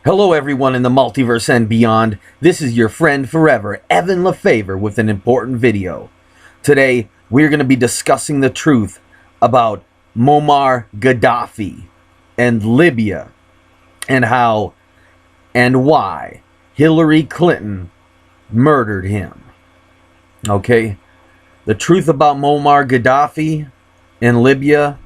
Hello everyone in the multiverse and beyond. This is your friend forever, Evan Lefavor, with an important video. Today, we're going to be discussing the truth about Muammar Gaddafi and Libya and how and why Hillary Clinton murdered him. Okay? The truth about Muammar Gaddafi and Libya,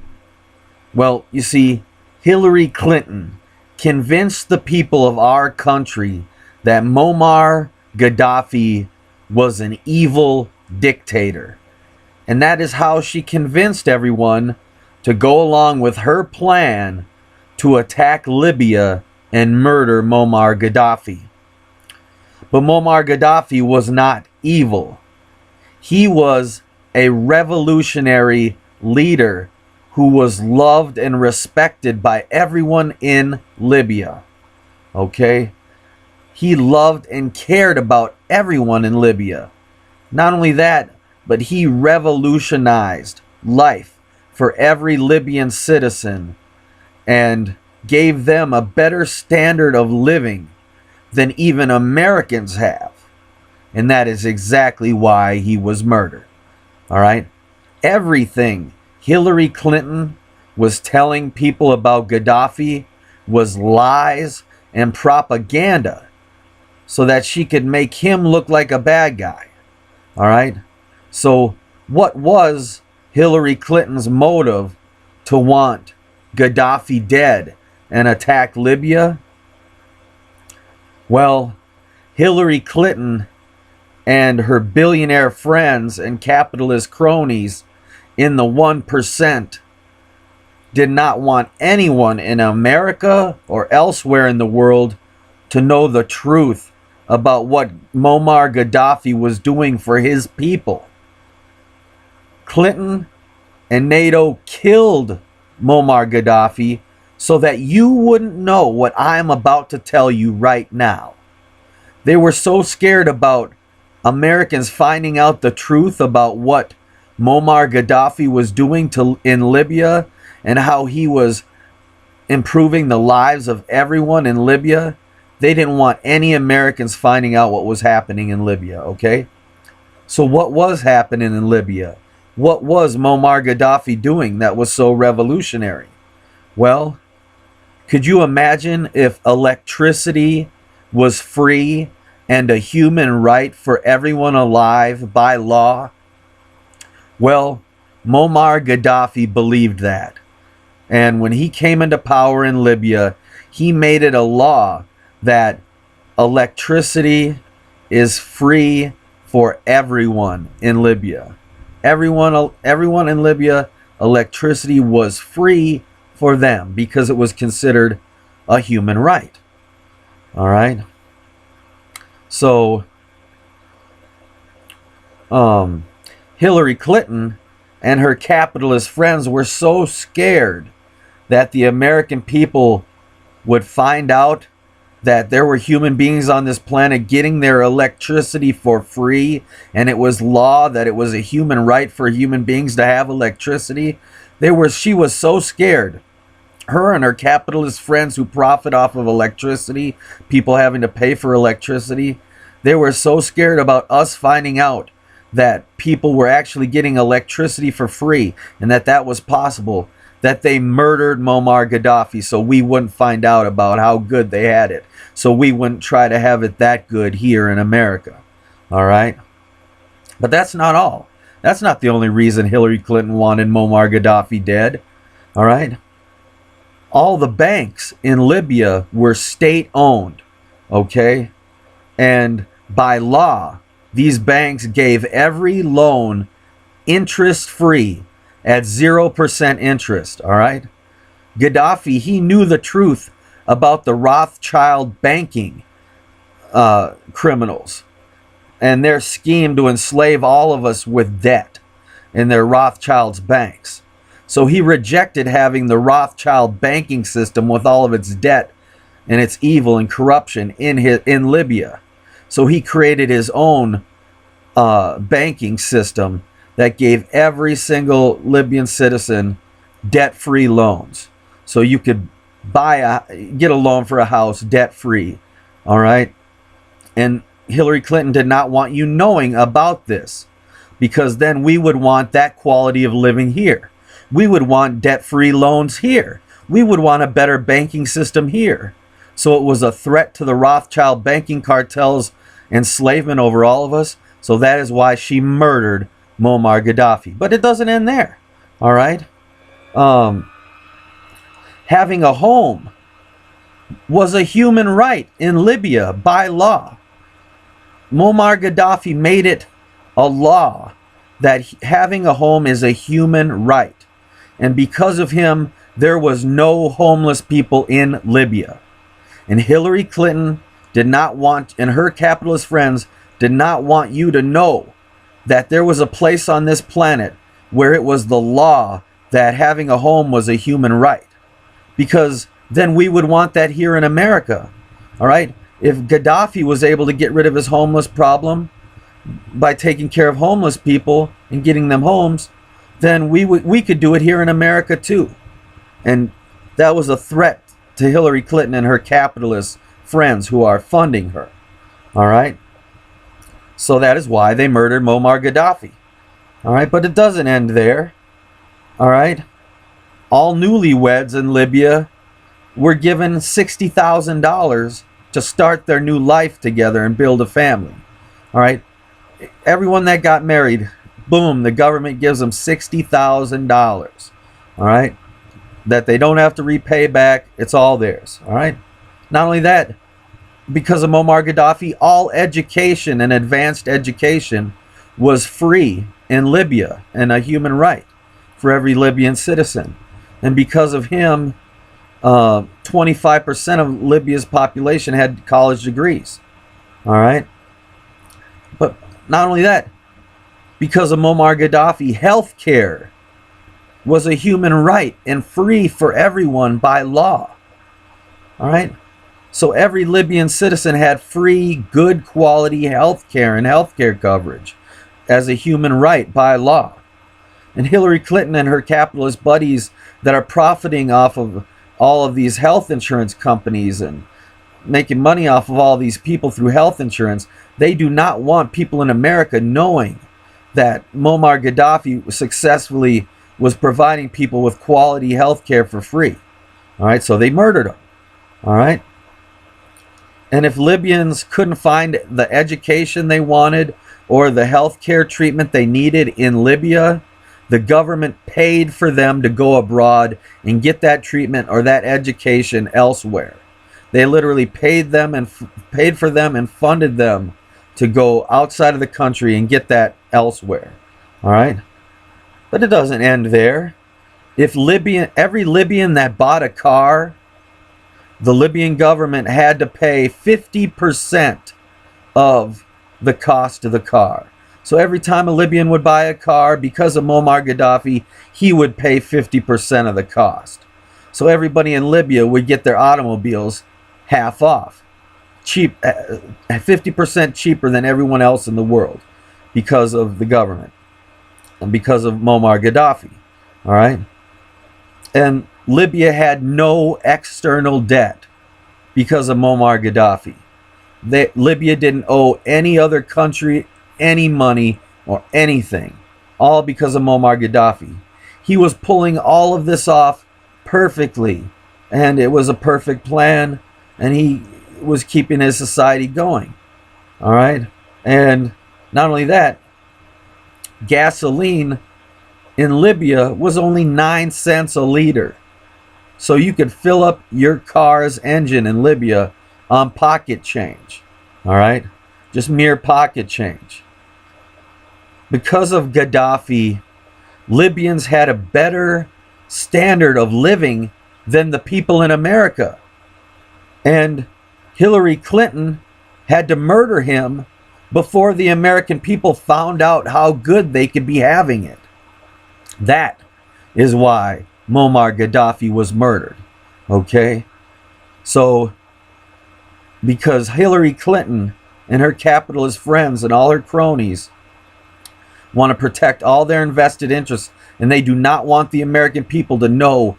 well, you see, Hillary Clinton convinced the people of our country that Muammar Gaddafi was an evil dictator. And that is how she convinced everyone to go along with her plan to attack Libya and murder Muammar Gaddafi. But Muammar Gaddafi was not evil. He was a revolutionary leader who was loved and respected by everyone in Libya. Okay? He loved and cared about everyone in Libya. Not only that, but he revolutionized life for every Libyan citizen and gave them a better standard of living than even Americans have. And that is exactly why he was murdered. All right? Everything Hillary Clinton was telling people about Gaddafi was lies and propaganda so that she could make him look like a bad guy. All right? So what was Hillary Clinton's motive to want Gaddafi dead and attack Libya? Well, Hillary Clinton and her billionaire friends and capitalist cronies in the 1% did not want anyone in America or elsewhere in the world to know the truth about what Muammar Gaddafi was doing for his people. Clinton and NATO killed Muammar Gaddafi so that you wouldn't know what I'm about to tell you right now. They were so scared about Americans finding out the truth about what Muammar Gaddafi was doing in Libya and how he was improving the lives of everyone in Libya. They didn't want any Americans finding out what was happening in Libya, okay? So what was happening in Libya? What was Muammar Gaddafi doing that was so revolutionary? Well, could you imagine if electricity was free and a human right for everyone alive by law? Well, Muammar Gaddafi believed that. And when he came into power in Libya, he made it a law that electricity is free for everyone in Libya. Everyone in Libya, electricity was free for them because it was considered a human right. All right? So, Hillary Clinton and her capitalist friends were so scared that the American people would find out that there were human beings on this planet getting their electricity for free, and it was law that it was a human right for human beings to have electricity. She was so scared. Her and her capitalist friends who profit off of electricity, people having to pay for electricity, they were so scared about us finding out that people were actually getting electricity for free and that was possible, that they murdered Muammar Gaddafi so we wouldn't find out about how good they had it, so we wouldn't try to have it that good here in America. All right? But that's not all. That's not the only reason Hillary Clinton wanted Muammar Gaddafi dead. All right? All the banks in Libya were state-owned, okay? And by law, these banks gave every loan interest-free at 0% interest, all right? Gaddafi, he knew the truth about the Rothchild banking criminals and their scheme to enslave all of us with debt in their Rothschild's banks. So he rejected having the Rothschild banking system with all of its debt and its evil and corruption in Libya. So he created his own banking system that gave every single Libyan citizen debt-free loans. So you could get a loan for a house debt free. All right. And Hillary Clinton did not want you knowing about this, because then we would want that quality of living here. We would want debt-free loans here. We would want a better banking system here. So it was a threat to the Rothchild banking cartel's enslavement over all of us. So that is why she murdered Muammar Gaddafi. But it doesn't end there. All right. Having a home was a human right in Libya by law. Muammar Gaddafi made it a law that having a home is a human right. And because of him, there was no homeless people in Libya. And Hillary Clinton did not want, and her capitalist friends did not want you to know that there was a place on this planet where it was the law that having a home was a human right. Because then we would want that here in America. All right? If Gaddafi was able to get rid of his homeless problem by taking care of homeless people and getting them homes, then we could do it here in America too. And that was a threat to Hillary Clinton and her capitalist friends who are funding her. All right? So that is why they murdered Muammar Gaddafi. All right? But it doesn't end there. All right? All newlyweds in Libya were given $60,000 to start their new life together and build a family. All right? Everyone that got married, boom, the government gives them $60,000. All right? That they don't have to repay back. It's all theirs. All right? Not only that, because of Muammar Gaddafi, all education and advanced education was free in Libya and a human right for every Libyan citizen. And because of him, 25% of Libya's population had college degrees. All right? But not only that, because of Muammar Gaddafi, health care was a human right and free for everyone by law. All right? So every Libyan citizen had free, good quality health care and health care coverage as a human right by law. And Hillary Clinton and her capitalist buddies that are profiting off of all of these health insurance companies and making money off of all these people through health insurance, they do not want people in America knowing that Muammar Gaddafi successfully was providing people with quality health care for free. All right, so they murdered him. All right. And if Libyans couldn't find the education they wanted or the health care treatment they needed in Libya, the government paid for them to go abroad and get that treatment or that education elsewhere. They literally paid for them and funded them to go outside of the country and get that elsewhere. All right? But it doesn't end there. If every Libyan that bought a car, the Libyan government had to pay 50% of the cost of the car. So every time a Libyan would buy a car, because of Muammar Gaddafi, he would pay 50% of the cost. So everybody in Libya would get their automobiles half off. 50% cheaper than everyone else in the world because of the government and because of Muammar Gaddafi. All right? And Libya had no external debt because of Muammar Gaddafi. Libya didn't owe any other country any money or anything, all because of Muammar Gaddafi. He was pulling all of this off perfectly, and it was a perfect plan, and he was keeping his society going. All right? And not only that, gasoline in Libya was only 9 cents a liter. So you could fill up your car's engine in Libya on pocket change. All right? Just mere pocket change. Because of Gaddafi, Libyans had a better standard of living than the people in America. And Hillary Clinton had to murder him before the American people found out how good they could be having it. That is why Muammar Gaddafi was murdered. Okay? So, because Hillary Clinton and her capitalist friends and all her cronies want to protect all their invested interests, and they do not want the American people to know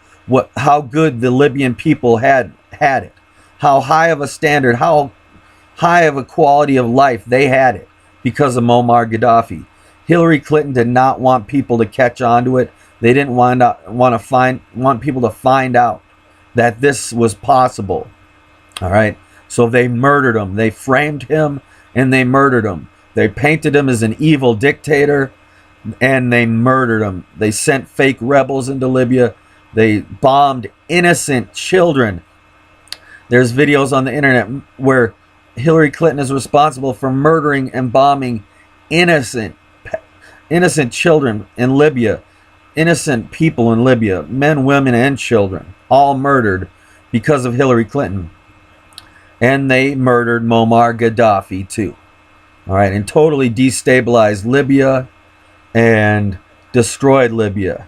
how good the Libyan people had it, how high of a standard, how high of a quality of life they had it because of Muammar Gaddafi. Hillary Clinton did not want people to catch on to it. They didn't want people to find out that this was possible. All right. So they murdered him. They framed him and they murdered him. They painted him as an evil dictator and they murdered him. They sent fake rebels into Libya. They bombed innocent children. There's videos on the internet where Hillary Clinton is responsible for murdering and bombing innocent children in Libya, innocent people in Libya, men, women, and children, all murdered because of Hillary Clinton. And they murdered Muammar Gaddafi too. All right, and totally destabilized Libya and destroyed Libya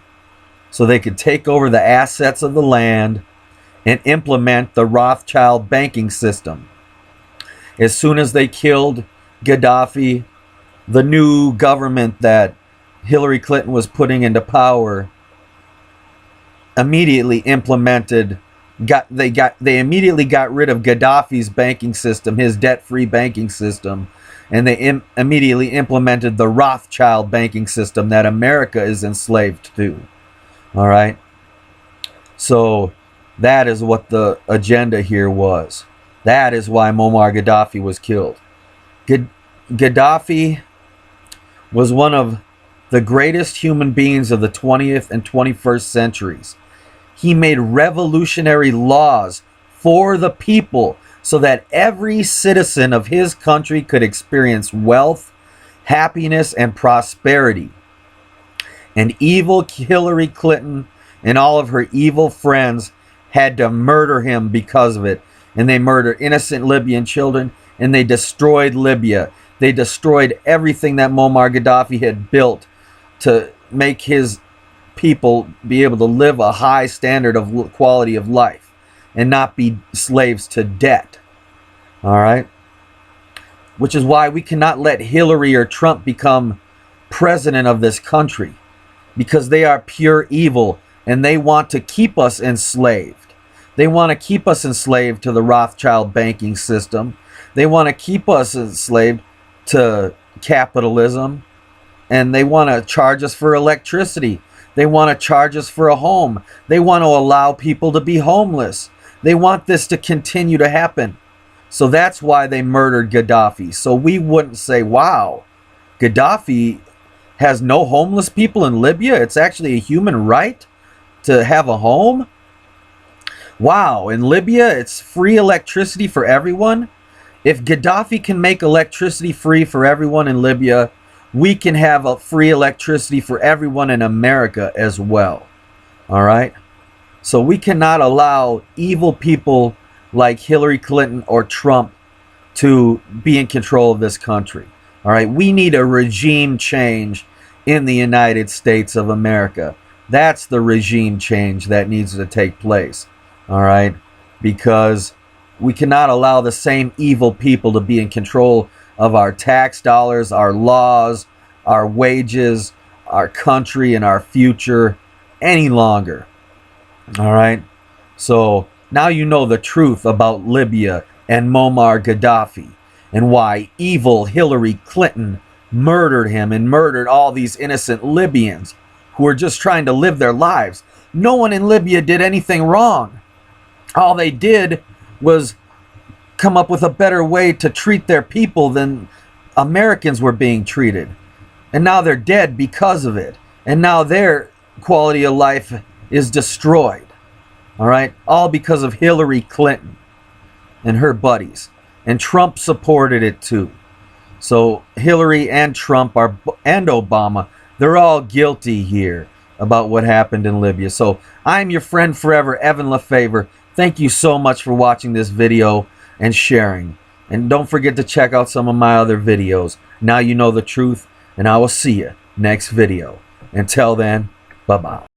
so they could take over the assets of the land and implement the Rothchild banking system. As soon as they killed Gaddafi, the new government that Hillary Clinton was putting into power immediately implemented they immediately got rid of Gaddafi's banking system, his debt-free banking system, and they immediately implemented the Rothschild banking system that America is enslaved to. All right. So that is what the agenda here was. That is why Muammar Gaddafi was killed. Gaddafi was one of the greatest human beings of the 20th and 21st centuries. He made revolutionary laws for the people so that every citizen of his country could experience wealth, happiness, and prosperity. And evil Hillary Clinton and all of her evil friends had to murder him because of it. And they murdered innocent Libyan children, and they destroyed Libya. They destroyed everything that Muammar Gaddafi had built to make his people be able to live a high standard of quality of life and not be slaves to debt. All right? Which is why we cannot let Hillary or Trump become president of this country, because they are pure evil and they want to keep us enslaved. They want to keep us enslaved to the Rothschild banking system. They want to keep us enslaved to capitalism, and they want to charge us for electricity. They want to charge us for a home. They want to allow people to be homeless. They want this to continue to happen. So that's why they murdered Gaddafi. So we wouldn't say, wow, Gaddafi has no homeless people in Libya. It's actually a human right to have a home. Wow, in Libya, it's free electricity for everyone. If Gaddafi can make electricity free for everyone in Libya, we can have a free electricity for everyone in America as well. All right? So we cannot allow evil people like Hillary Clinton or Trump to be in control of this country. All right? We need a regime change in the United States of America. That's the regime change that needs to take place. All right? Because we cannot allow the same evil people to be in control of our tax dollars, our laws, our wages, our country, and our future any longer. All right? So now you know the truth about Libya and Muammar Gaddafi and why evil Hillary Clinton murdered him and murdered all these innocent Libyans who were just trying to live their lives. No one in Libya did anything wrong. All they did was come up with a better way to treat their people than Americans were being treated. And now they're dead because of it. And now their quality of life is destroyed. All right? All because of Hillary Clinton and her buddies. And Trump supported it too. So Hillary and Trump and Obama, they're all guilty here about what happened in Libya. So I'm your friend forever, Evan Lefavor. Thank you so much for watching this video and sharing. And don't forget to check out some of my other videos. Now you know the truth, and I will see you next video. Until then, bye-bye.